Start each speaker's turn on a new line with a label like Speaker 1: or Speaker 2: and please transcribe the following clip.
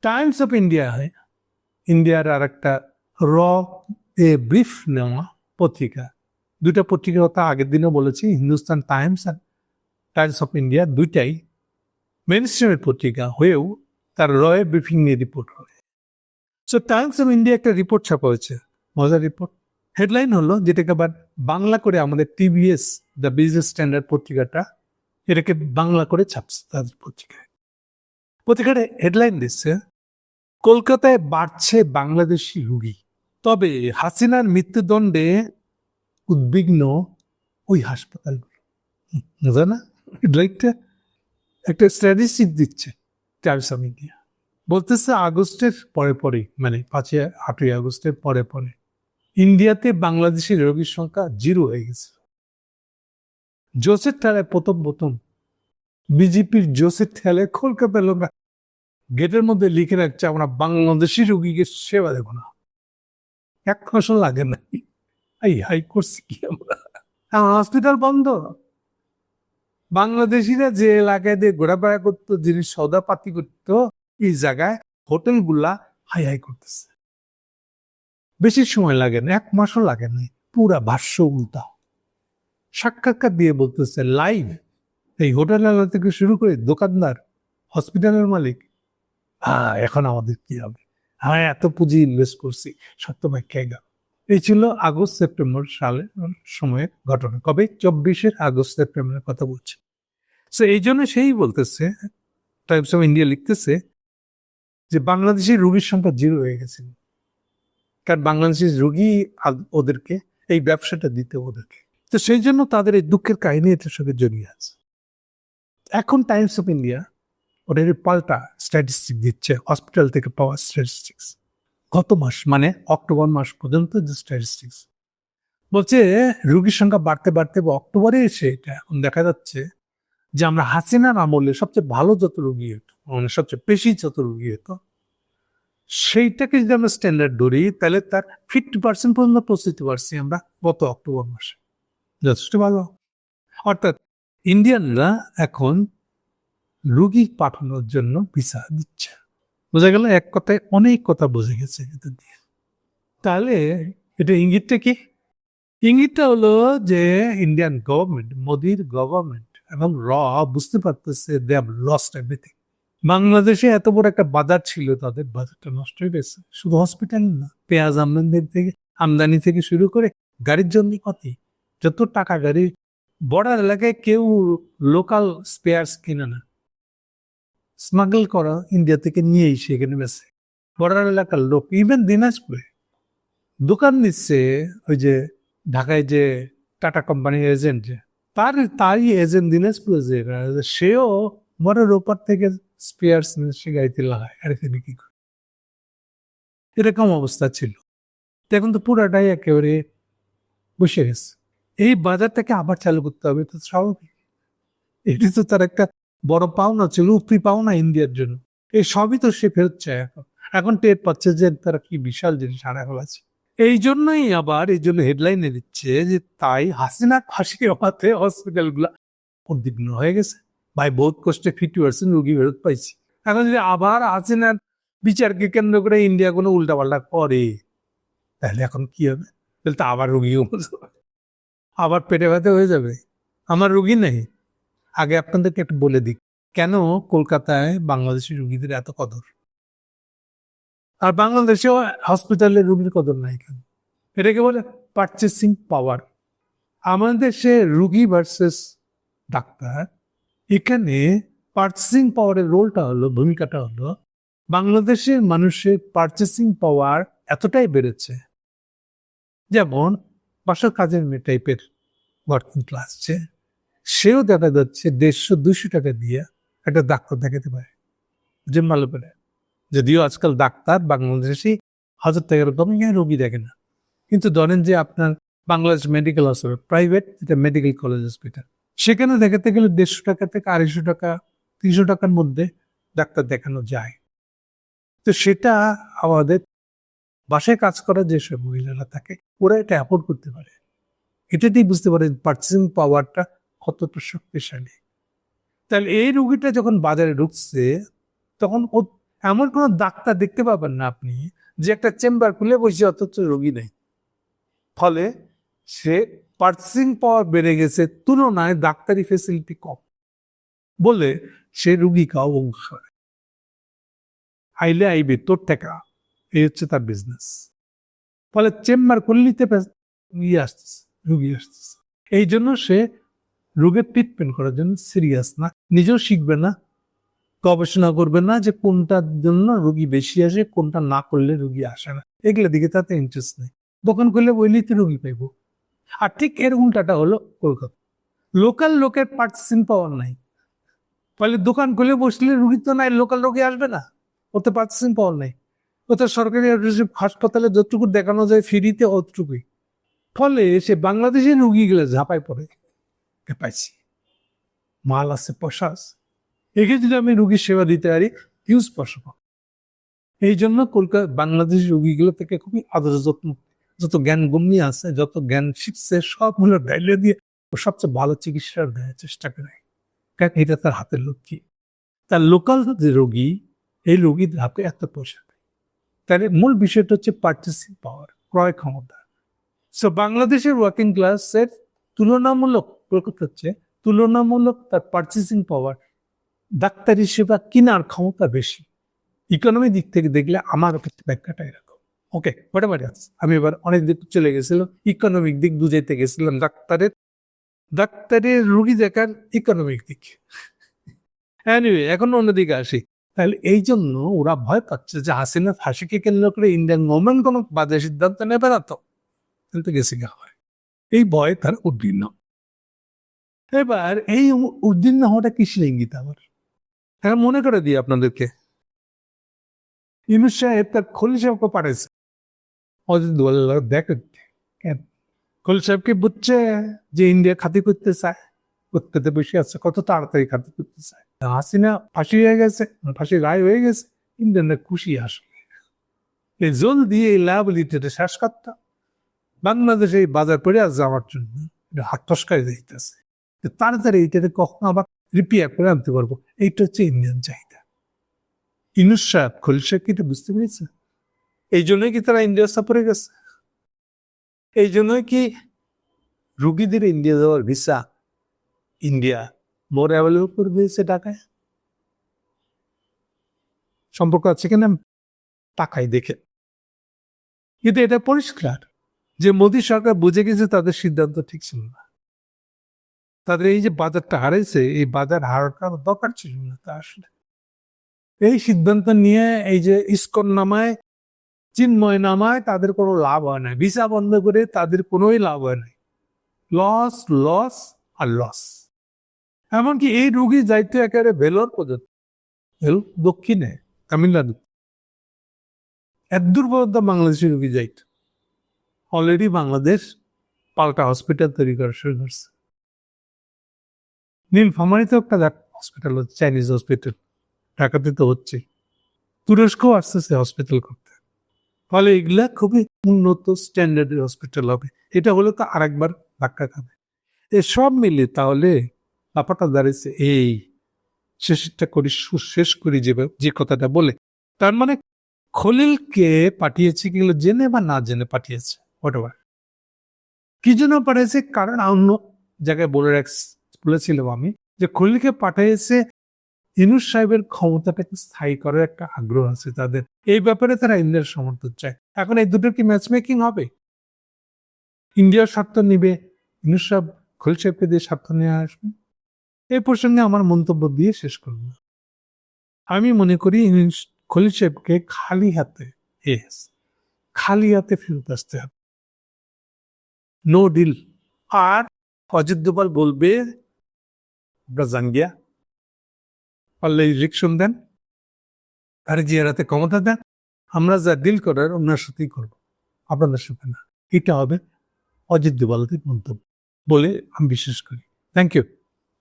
Speaker 1: Times of India হয় ইন্ডিয়ার আর একটা র এ ব্রিফ নেওয়া পত্রিকা। দুইটা পত্রিকার কথা আগের দিনও বলেছি, হিন্দুস্তান টাইমস আর টাইমস অফ ইন্ডিয়া দুইটাই মেন স্ট্রিমের পত্রিকা হয়েও তার রয়ে ব্রিফিং নিয়ে রিপোর্ট করে। সো টাইমস অফ ইন্ডিয়া একটা রিপোর্ট ছাপা হয়েছে, মজার রিপোর্ট। হেডলাইন হলো, যেটাকে আবার বাংলা করে আমাদের টিভিএস দ্য বিজনেস স্ট্যান্ডার্ড পত্রিকাটা এটাকে বাংলা করে ছাপছে তাদের পত্রিকায়। পত্রিকাটা হেডলাইন দিচ্ছে, কলকাতায় বাড়ছে বাংলাদেশি রোগী, তবে হাসিনার মৃত্যুদণ্ডে উদ্বিগ্ন ওই হাসপাতালগুলো। না হেডলাইনটা একটা স্ট্যাটিস্টিক দিচ্ছে টাইমস অফ ইন্ডিয়া। বলতেছে আগস্টের পরে মানে 5-8 আগস্টের পরে ইন্ডিয়াতে বাংলাদেশি রোগীর সংখ্যা 0 হয়ে গেছে। জোসেফ ঠেলায় প্রথম বিজেপির জোসেফ ঠেলায় কলকাতার লোকরা গেটের মধ্যে লিখে রাখছে, আমরা বাংলাদেশি রোগীকে সেবা দেবো না। এক ফসল লাগে না, হাই করছি কি আমরা, হসপিটাল বন্ধ। বাংলাদেশিরা যে এলাকায় দিয়ে ঘোরাফেরা করতো, জিনিস সৌদাপাতি করতো, এই জায়গায় হোটেলগুলা হাই করতেছে। বেশি সময় লাগে না, 1 মাসও লাগে না, পুরা ভাষ্য উল্টা। সাক্ষাৎকার দিয়ে বলতেছে লাইভ, এই হোটেল থেকে শুরু করে দোকানদার, হসপিটালের মালিক, এখন আমাদের কি হবে, এত পুঁজি ইনভেস্ট করছি, সত্যময় কেগা। এই ছিল আগস্ট সেপ্টেম্বর সালের সময়ের ঘটনা। কবে? 24 আগস্ট সেপ্টেম্বরের কথা বলছি। সো এই জন্য সেই বলতেছে, টাইমস অফ ইন্ডিয়া লিখতেছে যে বাংলাদেশের রোগীর সংখ্যা 0 হয়ে গেছে। কারণ বাংলাদেশের রোগী ওদেরকে এই ব্যবসাটা দিতে ওদেরকে, তো সেই জন্য তাদের এই দুঃখের কাহিনী এটার সঙ্গে জড়িয়ে আছে। এখন টাইমস অফ ইন্ডিয়া ওদের পাল্টা স্ট্যাটিস্টিক দিচ্ছে, হসপিটাল থেকে পাওয়া স্ট্যাটিস্টিক্স। গত মাস মানে অক্টোবর মাস পর্যন্ত যে স্ট্যাটিস্টিক্স বলছে, রোগীর সংখ্যা বাড়তে অক্টোবরে এসে এটা এখন দেখা যাচ্ছে যে আমরা হাসিনার আমলে সবচেয়ে ভালো যত রোগী হতো, মানে সবচেয়ে বেশি যত রোগী হতো, সেইটাকে যদি আমরা স্ট্যান্ডার্ড ধরি, তাহলে তার 50% পর্যন্ত পৌঁছতে পারছি আমরা গত অক্টোবর মাসে। যথেষ্ট ভালো। অর্থাৎ ইন্ডিয়ানরা এখন রোগী পাঠানোর জন্য ভিসা দিচ্ছে। বোঝা গেল, এক কথায় অনেক কথা বোঝা গেছে এটা দিয়ে। তাহলে এটা ইঙ্গিতটা কি? ইঙ্গিতটা হলো যে ইন্ডিয়ান গভর্নমেন্ট, মোদির গভর্নমেন্ট এবং বুঝতে পারতেছে দে হ্যাভ লস্ট এভরিথিং। বাংলাদেশে এত বড় একটা বাজার ছিল, তাদের বাজারটা নষ্ট হয়ে গেছে। শুধু হসপিটাল না, পেঁয়াজ আমদানি থেকে শুরু করে গাড়ির জন্য যত টাকা গাড়ি, বর্ডার এলাকায় কেউ লোকাল স্পেয়ার্স কিনে না, স্মাগল করা ইন্ডিয়া থেকে নিয়েই সেখানে বেছে। বর্ডার এলাকার লোক, ইভেন দিনাজপুরে দোকান নিচ্ছে, ওই যে ঢাকায় যে টাটা কোম্পানির এজেন্ট, যে তারই এজেন্ট দিনাজপুরে যে, সেও বর্ডার ওপার থেকে স্পেয়ার্স সে গাড়িতে লাগায়, গাড়িতে বিক্রি করে। এরকম অবস্থা ছিল। এখন তো পুরাটাই একেবারে বসে গেছে। এই বাজারটাকে আবার চালু করতে হবে, তো স্বাভাবিক। এটি তো তার একটা বড় পাওনা ছিল, উপরি পাওনা ইন্ডিয়ার জন্য। এই সবই তো সে ফেরত চায়। এখন টের পাচ্ছে যে তারা কি বিশাল জিনিস হারা ফেলাছে। এই জন্য হেডলাইনে দিচ্ছে যে তাই হাসিনার ফাঁসি হওয়াতে হসপিটালগুলা উদ্বিগ্ন হয়ে গেছে। ভাই বহুত কষ্টে 50% রোগী ফেরত পাইছি। এখন যদি আবার হাসিনার বিচারকে কেন্দ্র করে ইন্ডিয়া কোনো উল্টাপাল্টা করে, তাহলে এখন কি হবে? তাহলে তো আবার রোগী আবার পেটে ব্যথা হয়ে যাবে। আমার রোগী নেই। আগে আপনাদেরকে একটু বলে দিই, কেন কলকাতায় বাংলাদেশি রোগীদের এত কদর, আর বাংলাদেশেও হসপিটালের রোগীর কদর নাই কেন? এটাকে বলে পারচেসিং পাওয়ার। আমাদের দেশে রুগী ভার্সেস ডাক্তার, এখানে পারচেসিং পাওয়ারের রোলটা হলো, ভূমিকাটা হলো, বাংলাদেশের মানুষের পারচেসিং পাওয়ার এতটাই বেড়েছে, যেমন বাসার কাজের মেয়ে টাইপের ওয়ার্কিং ক্লাস, সেও দেখা যাচ্ছে 150-200 টাকা দিয়ে একটা ডাক্তার দেখাতে পারে, যে ভালো করে। যদিও আজকাল ডাক্তার বাংলাদেশি 1000 টাকার কমে রোগী দেখে না, কিন্তু ধরেন যে আপনার বাংলাদেশ মেডিকেল হসপিটাল, প্রাইভেট যেটা মেডিকেল কলেজ হসপিটাল, সেখানে দেখাতে গেলে 150 টাকা থেকে 250 টাকা 300 টাকার মধ্যে ডাক্তার দেখানো যায়। তো সেটা আমাদের বাসায় কাজ করা যেসব মহিলারা থাকে, ওরা এটা অ্যাফোর্ড করতে পারে। এটাতেই বুঝতে পারেন পারচেসিং পাওয়ারটা কতটা শক্তিশালী। তাহলে এই রুগীটা যখন বাজারে ঢুকছে, তখন ও এমন কোনো ডাক্তার দেখতে পাবেন না আপনি যে একটা চেম্বার খুলে বসে অথচ রোগী নেই। ফলে সে পার্চেসিং পাওয়ার বেড়ে গেছে, তুলনায় ডাক্তারি ফেসিলিটি কম বলে সে রুগী খাওয়া বংশ করে। আইলে আইবে তোর টাকা, এই হচ্ছে তার বিজনেস। ফলে চেম্বার করলিতে আসতেছে, রুগী আসতেছে। এই জন্য সে রোগের ট্রিটমেন্ট করার জন্য সিরিয়াস না, নিজেও শিখবে না, গবেষণা করবে না যে কোনটার জন্য রুগী বেশি আসে, কোনটা না করলে রুগী আসে না, এগুলো দিকে তাতে ইন্টারেস্ট নেই। দোকান করলে বইলেই তো রুগী পাইব। আর ঠিক এর উল্টাটা হলো কলকাতা। লোকাল লোকের পার্চেসিং পাওয়ার নাই, ফলে দোকান খুলে বসলে রুগী তো নাই, লোকাল রোগী আসবে না, ওতে পার্চেসিং পাওয়ার নাই। ওতে সরকারি হাসপাতালে যতটুকু দেখানো যায় ফ্রিতে অতটুকুই। ফলে সে বাংলাদেশের রুগীগুলো ঝাঁপাই পড়ে, পাইছি মাল আছে, পয়সা আছে, একে যদি আমি রুগীর সেবা দিতে পারি হিউজ পয়সা পাবো। এই জন্য কলকাতা বাংলাদেশের রুগীগুলো থেকে খুবই আদর যত্ন, যত জ্ঞান গম্যি আছে, যত জ্ঞান শিখছে সবগুলো ডাইলে দিয়ে ও সবচেয়ে ভালো চিকিৎসা দেওয়ার চেষ্টা করে, কারণ এটা তার হাতের লক্ষ্মী। তার লোকাল যে রোগী, এই রোগীর হাতে এত পয়সা নেই। তাহলে মূল বিষয়টা হচ্ছে পার্চেসিং পাওয়ার, ক্রয় ক্ষমতা। সো বাংলাদেশের ওয়ার্কিং ক্লাসের তুলনামূলক কলকাতা হচ্ছে তুলনামূলক তার পার্চেসিং পাওয়ার, ডাক্তারি সেবা কেনার ক্ষমতা বেশি। ইকোনমি দিক থেকে দেখলে আমার ক্ষেত্রে ব্যাখ্যাটা এরকম। ওকে, হোয়াটএভার ইট ইজ। আমি এবার অনেক দিক চলে গেছিলাম, ইকোনমিক দিক বুঝাইতে গেছিলাম, ডাক্তারের রুগী দেখার ইকোনমিক দিক। এনিওয়ে, এখন অন্যদিকে আসি। তাহলে এই জন্য ওরা ভয় পাচ্ছে যে হাসিনা ফাঁসিকে কেন্দ্র করে ইন্ডিয়ান গভর্নমেন্ট কোনো বাজে সিদ্ধান্ত নেবে না তো, কিন্তু গেছে গা হয়, এই ভয় তার উদ্বিগ্ন। এবার এই উদ্বিগ্ন হওয়াটা কিসের ইঙ্গিত আবার? এখন মনে করে দিই আপনাদেরকে, ইউনূস সাহেব তার খলিল সাহেবকে পাঠাইছে, দেখেন খলিল সাহেবকে বুঝছে যে ইন্ডিয়া খাতি করতে চায়, করতে বসে আছে, কত তাড়াতাড়ি খাতি করতে চায়। হাসিনা ফাঁসি হয়ে গেছে, ফাঁসি রায় হয়ে গেছে, ইন্ডিয়ানরা খুশি আসলে এই জলদি এই লায়াবিলিটিটা শেষ করতাম। বাংলাদেশে এই বাজার পড়ে আছে আমার জন্য, এটা হাত টসকাই যাইতেছে, তাড়াতাড়ি এইটাতে কখন আবার রিপেয়ার করে আনতে পারবো, এইটা হচ্ছে ইন্ডিয়ান চাহিদা। ইউনূস সাহেব, খলিল সাহেব কি এটা বুঝতে পেরেছে? এই জন্যই কি তারা ইন্ডিয়া সফরে গেছে? এই জন্যই কি রুগীদের ইন্ডিয়া যাওয়ার ভিসা ইন্ডিয়া মোর অ্যাভেলেবল করে দিয়েছে ঢাকায়? সম্পর্ক আছে কিনা টাকায় দেখে। কিন্তু এটা পরিষ্কার যে মোদী সরকার বুঝে গেছে তাদের সিদ্ধান্ত ঠিক ছিল না, তাদের এই যে বাজারটা হারাইছে, এই বাজার হারাটার দরকার ছিল না। তা আসলে এই সিদ্ধান্ত নিয়ে এই যে ইসকন নামায়, চিন্ময় নামায় তাদের কোনো লাভ হয় না, ভিসা বন্ধ করে তাদের কোনোই লাভ হয় নাই, লস লস আর লস। এমনকি এই রুগী যাইতে একেবারে ভেলোর পর্যন্ত, দক্ষিণে তামিলনাড়ু এত পর্যন্ত বাংলাদেশি রুগী যাইত। অলরেডি বাংলাদেশ পাল্টা হসপিটাল তৈরি করা শুরু করছে। নীলফামারীতেও একটা হসপিটাল হচ্ছে, চাইনিজ হসপিটাল, ঢাকাতে তো হচ্ছে, তুরস্কও আসতেছে হসপিটাল করতে। ফলে এগুলা খুবই উন্নত স্ট্যান্ডার্ডের হসপিটাল হবে। এটা হলে তো আরেকবার ধাক্কা খাবে। সব মিলে তাহলে ব্যাপারটা দাঁড়িয়েছে এই, শেষটা করি, শেষ করি যে কথাটা বলে, তার মানে খলিলকে পাঠিয়েছে কিগুলো জেনে বা না জেনে পাঠিয়েছে, হোয়াটএভার, কি জন্য পাঠিয়েছে? কারণ অন্য জায়গায় বলেছিলাম আমি যে খলিলকে পাঠিয়েছে ইউনূস সাহেবের ক্ষমতাটাকে স্থায়ী করার একটা আগ্রহ আছে তাদের, এই ব্যাপারে তারা ইন্ডিয়ার সমর্থন চায়। এখন এই দুটোর কি ম্যাচ মেকিং হবে? ইন্ডিয়ার স্বার্থ নিবে, ইউনূস সাহেব খলিল সাহেবকে দিয়ে স্বার্থ নিয়ে আসবে। এই প্রসঙ্গে আমার মন্তব্য দিয়ে শেষ করব। আমি মনে করি খলিল সাহেবকে খালি হাতে ফেরত আসতে হবে, নো ডিল। আর অজিত দোভাল বলবে আমরা জাঙ্গিয়া, পারলে ইলেকশন দেন, আর জিয়ারাতে ক্ষমতা দেন, আমরা যা ডিল করার ওনার সাথেই করবো, আপনাদের সাথে না। এটা হবে অজিত দোভালের মন্তব্য বলে আমি বিশ্বাস করি। Thank you.